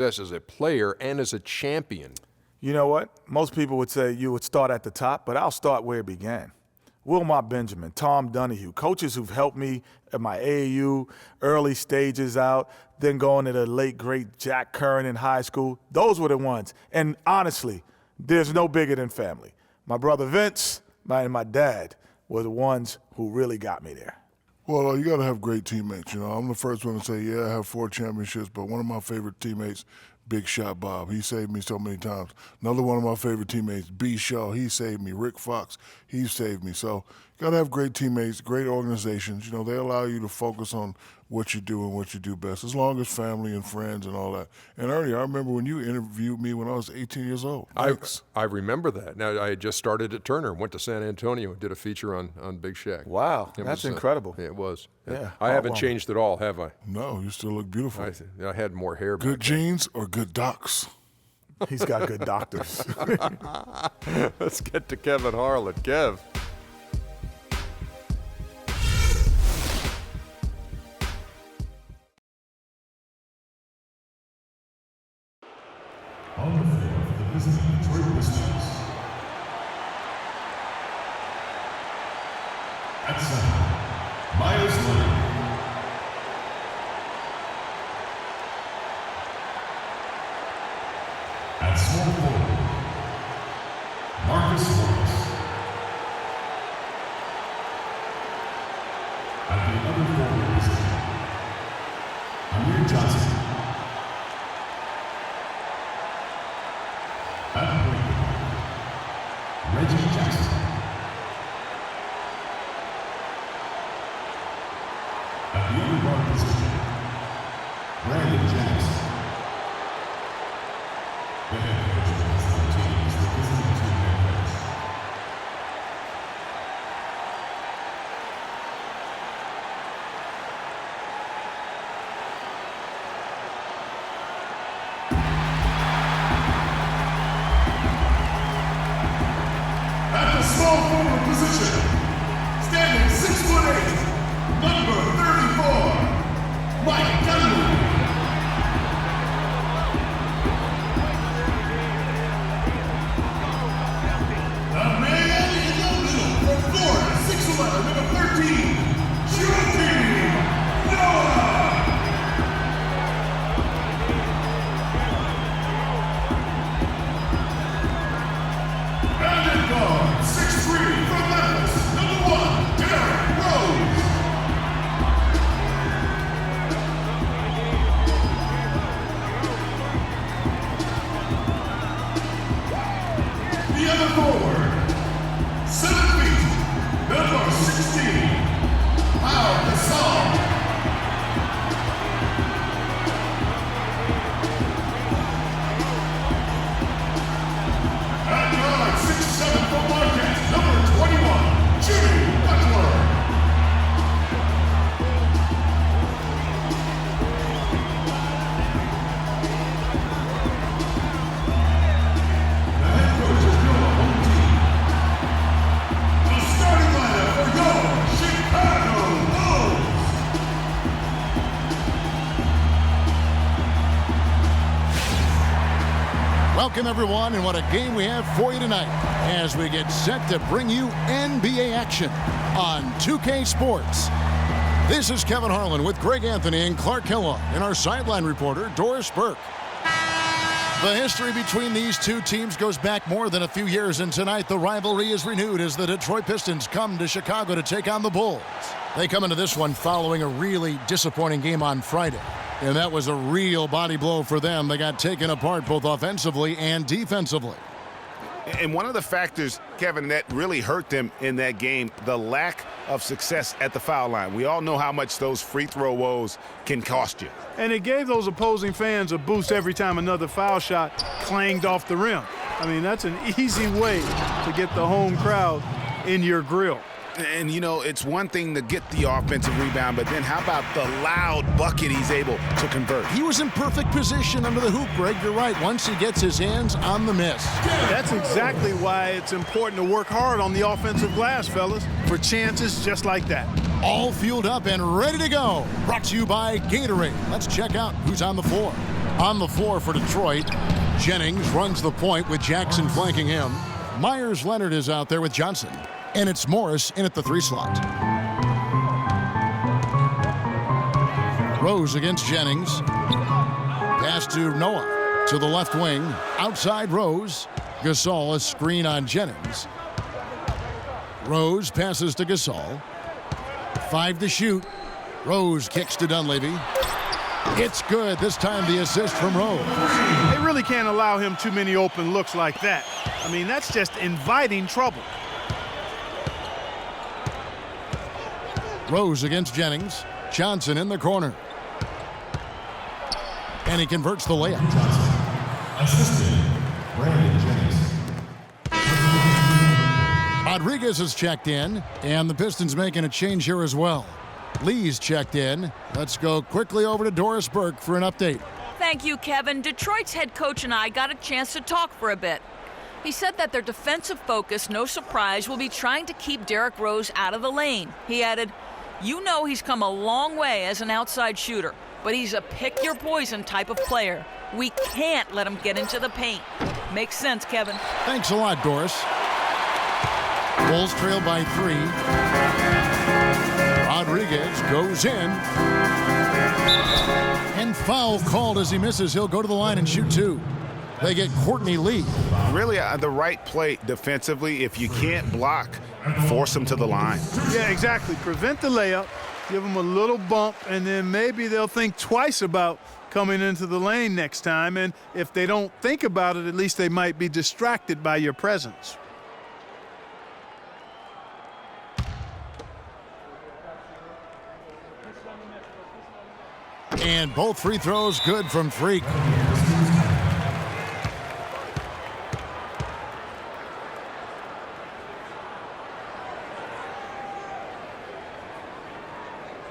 as a player and as a champion? You know what? Most people would say you would start at the top, but I'll start where it began. Wilmot Benjamin, Tom Donahue, coaches who've helped me at my AAU, early stages out, then going to the late, great Jack Curran in high school. Those were the ones. And honestly, there's no bigger than family. My brother Vince and my dad were the ones who really got me there. Well, you got to have great teammates. You know, I'm the first one to say, yeah, I have 4 championships, but one of my favorite teammates, Big Shot Bob, he saved me so many times. Another one of my favorite teammates, B. Shaw, he saved me. Rick Fox, he saved me. So you got to have great teammates, great organizations. You know, they allow you to focus on what you do and what you do best, as long as family and friends and all that. And Ernie, I remember when you interviewed me when I was 18 years old. Thanks. I remember that. Now, I had just started at Turner, went to San Antonio, and did a feature on Big Shaq. Wow, that's incredible. It was. Yeah. I haven't changed at all, have I? No, you still look beautiful. I had more hair back Good then. genes or good docs? He's got good doctors. Let's get to Kevin Harlan. Kev. On the field for the visiting Detroit Pistons. At center, Myers Leonard. At small forward, Marcus Morris. At the other forward position, Amir Johnson. At point, Reggie Jackson. At the other guard position, Brandon Jackson. The head coach of the Pistons team is the visiting team head coach. At the small forward position, standing 6'8", number 34, Mike Dunleavy. The man in the middle from Florida, 6'11", number 13, Joakim Noah. And in guard, 6'3", from Memphis, number 1, Derrick Rose. The other forward, 7 feet, number 16, Pau Gasol. At guard, 6'7", from Marquette, number 21, Jimmy Butler. The head coach of your home team. The starting lineup for your Chicago Bulls. Welcome, everyone, and what a game we have for you tonight as we get set to bring you NBA action on 2K Sports. This is Kevin Harlan with Greg Anthony and Clark Kellogg and our sideline reporter, Doris Burke. The history between these two teams goes back more than a few years, and tonight the rivalry is renewed as the Detroit Pistons come to Chicago to take on the Bulls. They come into this one following a really disappointing game on Friday, and that was a real body blow for them. They got taken apart both offensively and defensively. And one of the factors, Kevin, that really hurt them in that game, the lack of success at the foul line. We all know how much those free throw woes can cost you. And it gave those opposing fans a boost every time another foul shot clanged off the rim. I mean, that's an easy way to get the home crowd in your grill. And, you know, it's one thing to get the offensive rebound, but then how about the loud bucket he's able to convert? He was in perfect position under the hoop, Greg. You're right. Once he gets his hands on the miss. That's exactly why it's important to work hard on the offensive glass, fellas, for chances just like that. All fueled up and ready to go. Brought to you by Gatorade. Let's check out who's on the floor. On the floor for Detroit, Jennings runs the point with Jackson flanking him. Myers-Leonard is out there with Johnson. And it's Morris in at the 3 slot. Rose against Jennings. Pass to Noah to the left wing. Outside Rose. Gasol, a screen on Jennings. Rose passes to Gasol. 5 to shoot. Rose kicks to Dunleavy. It's good. This time the assist from Rose. They really can't allow him too many open looks like that. I mean, that's just inviting trouble. Rose against Jennings. Johnson in the corner. And he converts the layup. Assistant, Brandon Jennings. Rodriguez is checked in, and the Pistons making a change here as well. Lee's checked in. Let's go quickly over to Doris Burke for an update. Thank you, Kevin. Detroit's head coach and I got a chance to talk for a bit. He said that their defensive focus, no surprise, will be trying to keep Derrick Rose out of the lane. He added, "You know he's come a long way as an outside shooter, but he's a pick-your-poison type of player. We can't let him get into the paint." Makes sense, Kevin. Thanks a lot, Doris. Bulls trail by 3. Rodriguez goes in. And foul called as he misses. He'll go to the line and shoot 2. They get Courtney Lee. Really the right play defensively. If you can't block, force him to the line. Yeah, exactly. Prevent the layup, give them a little bump, and then maybe they'll think twice about coming into the lane next time. And if they don't think about it, at least they might be distracted by your presence. And both free throws good from Freak.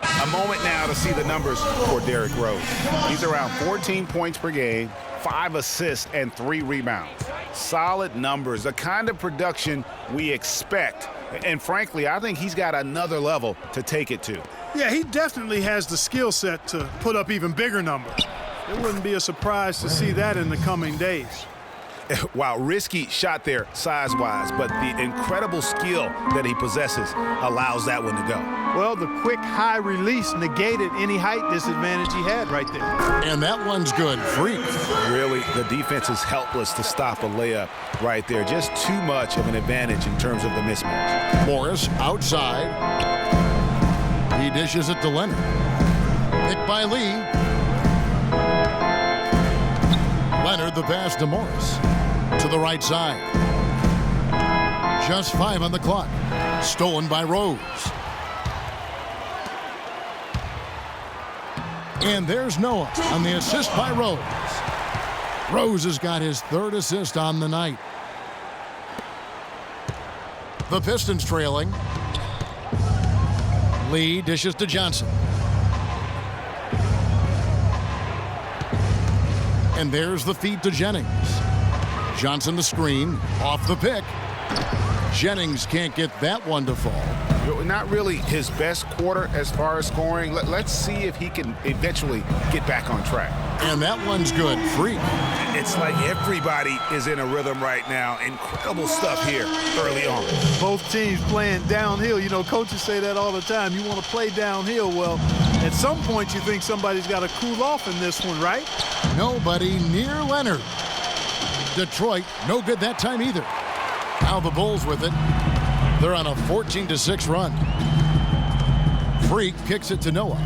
A moment now to see the numbers for Derrick Rose. He's around 14 points per game, 5 assists, and 3 rebounds. Solid numbers, the kind of production we expect. And frankly, I think he's got another level to take it to. Yeah, he definitely has the skill set to put up even bigger numbers. It wouldn't be a surprise to see that in the coming days. Wow, risky shot there size-wise, but the incredible skill that he possesses allows that one to go. Well, the quick high release negated any height disadvantage he had right there. And that one's good. Freak. Really, the defense is helpless to stop a layup right there. Just too much of an advantage in terms of the mismatch. Morris outside. He dishes it to Leonard. Picked by Lee. Leonard the pass to Morris. To the right side. Just 5 on the clock. Stolen by Rose. And there's Noah on the assist by Rose. Rose has got his 3rd assist on the night. The Pistons trailing. Lee dishes to Johnson. And there's the feed to Jennings. Johnson the screen, off the pick. Jennings can't get that one to fall. Not really his best quarter as far as scoring. Let's see if he can eventually get back on track. And that one's good. Freak. It's like everybody is in a rhythm right now. Incredible stuff here early on. Both teams playing downhill. You know, coaches say that all the time. You want to play downhill. Well, at some point you think somebody's got to cool off in this one, right? Nobody near Leonard. Detroit, no good that time either. Now the Bulls with it. They're on a 14-6 run. Freak kicks it to Noah.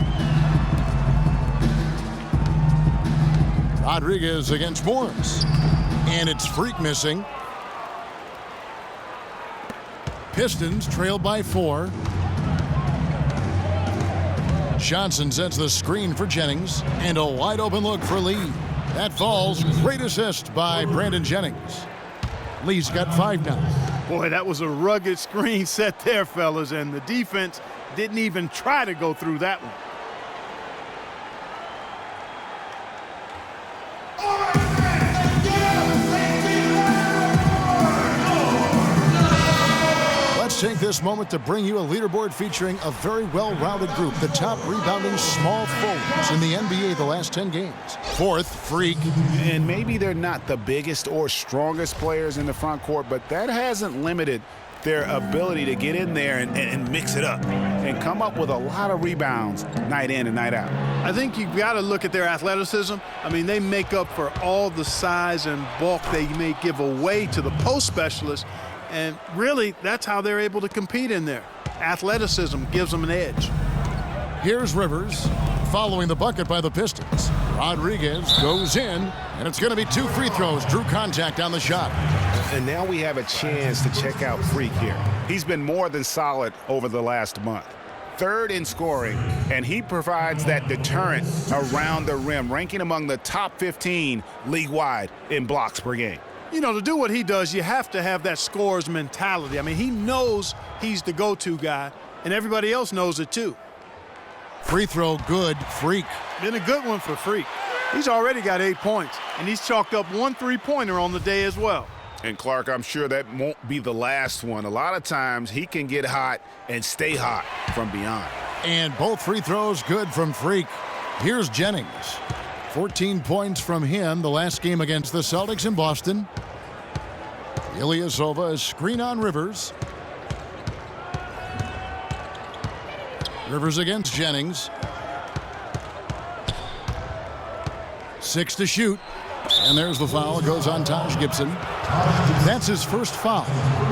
Rodriguez against Morris. And it's Freak missing. Pistons trail by 4. Johnson sets the screen for Jennings. And a wide open look for Lee. That falls. Great assist by Brandon Jennings. Lee's got 5 now. Boy, that was a rugged screen set there, fellas, and the defense didn't even try to go through that one. Let's take this moment to bring you a leaderboard featuring a very well-rounded group, the top rebounding small forwards in the NBA the last 10 games. Fourth, Freak. And maybe they're not the biggest or strongest players in the front court, but that hasn't limited their ability to get in there and mix it up and come up with a lot of rebounds night in and night out. I think you've got to look at their athleticism. I mean, they make up for all the size and bulk they may give away to the post specialists, and really, that's how they're able to compete in there. Athleticism gives them an edge. Here's Rivers, following the bucket by the Pistons. Rodriguez goes in, and it's going to be 2 free throws. Drew contact on the shot. And now we have a chance to check out Freak here. He's been more than solid over the last month. Third in scoring, and he provides that deterrent around the rim, ranking among the top 15 league-wide in blocks per game. You know, to do what he does, you have to have that scorer's mentality. I mean, he knows he's the go-to guy, and everybody else knows it too. Free throw good, Freak. Been a good one for Freak. He's already got 8 points, and he's chalked up 1 3-pointer on the day as well. And Clark, I'm sure that won't be the last one. A lot of times he can get hot and stay hot from beyond. And both free throws good from Freak. Here's Jennings. 14 points from him the last game against the Celtics in Boston. Ilyasova, a screen on Rivers. Rivers against Jennings. 6 to shoot. And there's the foul. It goes on Taj Gibson. That's his first foul.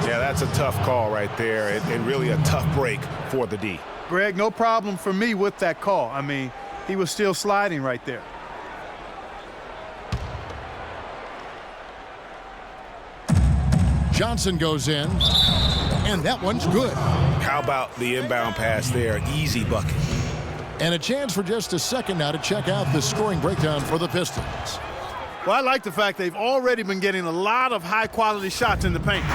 Yeah, that's a tough call right there, and really a tough break for the D. Greg, no problem for me with that call. I mean, he was still sliding right there. Johnson goes in, and that one's good. How about the inbound pass there? Easy bucket. And a chance for just a second now to check out the scoring breakdown for the Pistons. Well, I like the fact they've already been getting a lot of high-quality shots in the paint.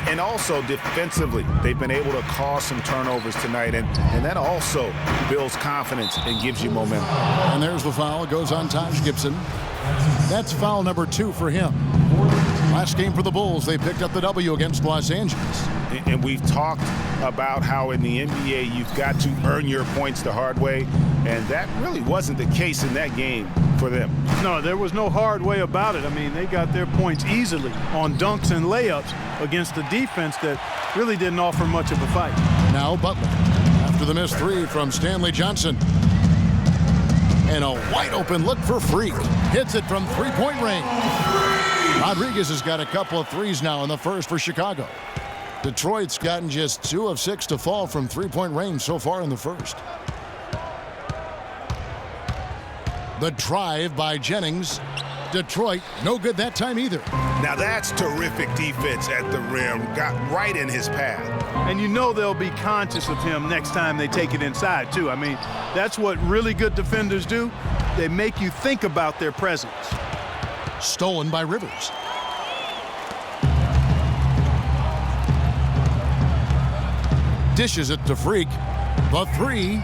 And also defensively, they've been able to cause some turnovers tonight, and that also builds confidence and gives you momentum. And there's the foul. It goes on Taj Gibson. That's foul number 2 for him. Last game for the Bulls, they picked up the W against Los Angeles. And we've talked about how in the NBA you've got to earn your points the hard way, and that really wasn't the case in that game for them. No, there was no hard way about it. I mean, they got their points easily on dunks and layups against a defense that really didn't offer much of a fight. Now Butler, after the missed 3 from Stanley Johnson. And a wide open look for Freak. Hits it from 3-point range. Rodriguez has got a couple of threes now in the first for Chicago. Detroit's gotten just 2 of 6 to fall from 3-point range so far in the first. The drive by Jennings. Detroit, no good that time either. Now that's terrific defense at the rim. Got right in his path. And you know they'll be conscious of him next time they take it inside, too. I mean, that's what really good defenders do. They make you think about their presence. Stolen by Rivers. Dishes it to Freak. The 3.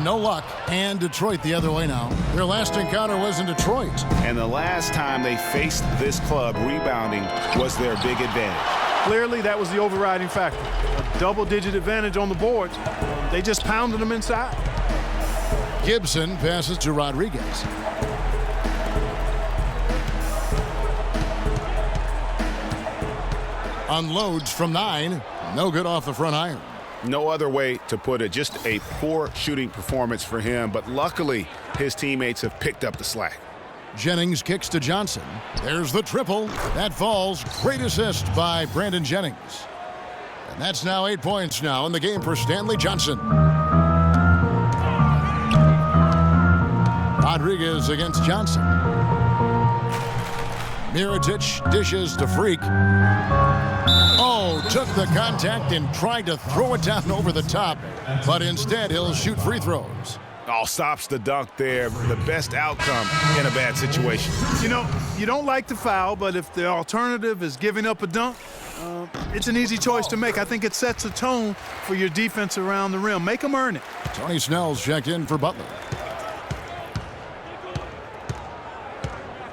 No luck. And Detroit the other way now. Their last encounter was in Detroit. And the last time they faced this club, rebounding was their big advantage. Clearly, that was the overriding factor. A double-digit advantage on the boards. They just pounded them inside. Gibson passes to Rodriguez. Unloads from 9. No good off the front iron. No other way to put it. Just a poor shooting performance for him, but luckily his teammates have picked up the slack. Jennings kicks to Johnson. There's the triple. That falls. Great assist by Brandon Jennings. And that's now 8 points now in the game for Stanley Johnson. Rodriguez against Johnson. Mirotic dishes to Freak. Oh, took the contact and tried to throw it down over the top, but instead he'll shoot free throws. Oh, stops the dunk there. The best outcome in a bad situation. You know, you don't like the foul, but if the alternative is giving up a dunk, it's an easy choice to make. I think it sets a tone for your defense around the rim. Make them earn it. Tony Snell's checked in for Butler.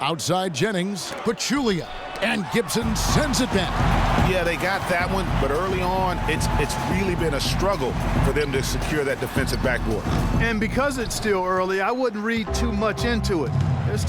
Outside Jennings, Pachulia, and Gibson sends it back. Yeah, they got that one, but early on, it's really been a struggle for them to secure that defensive backboard. And because it's still early, I wouldn't read too much into it.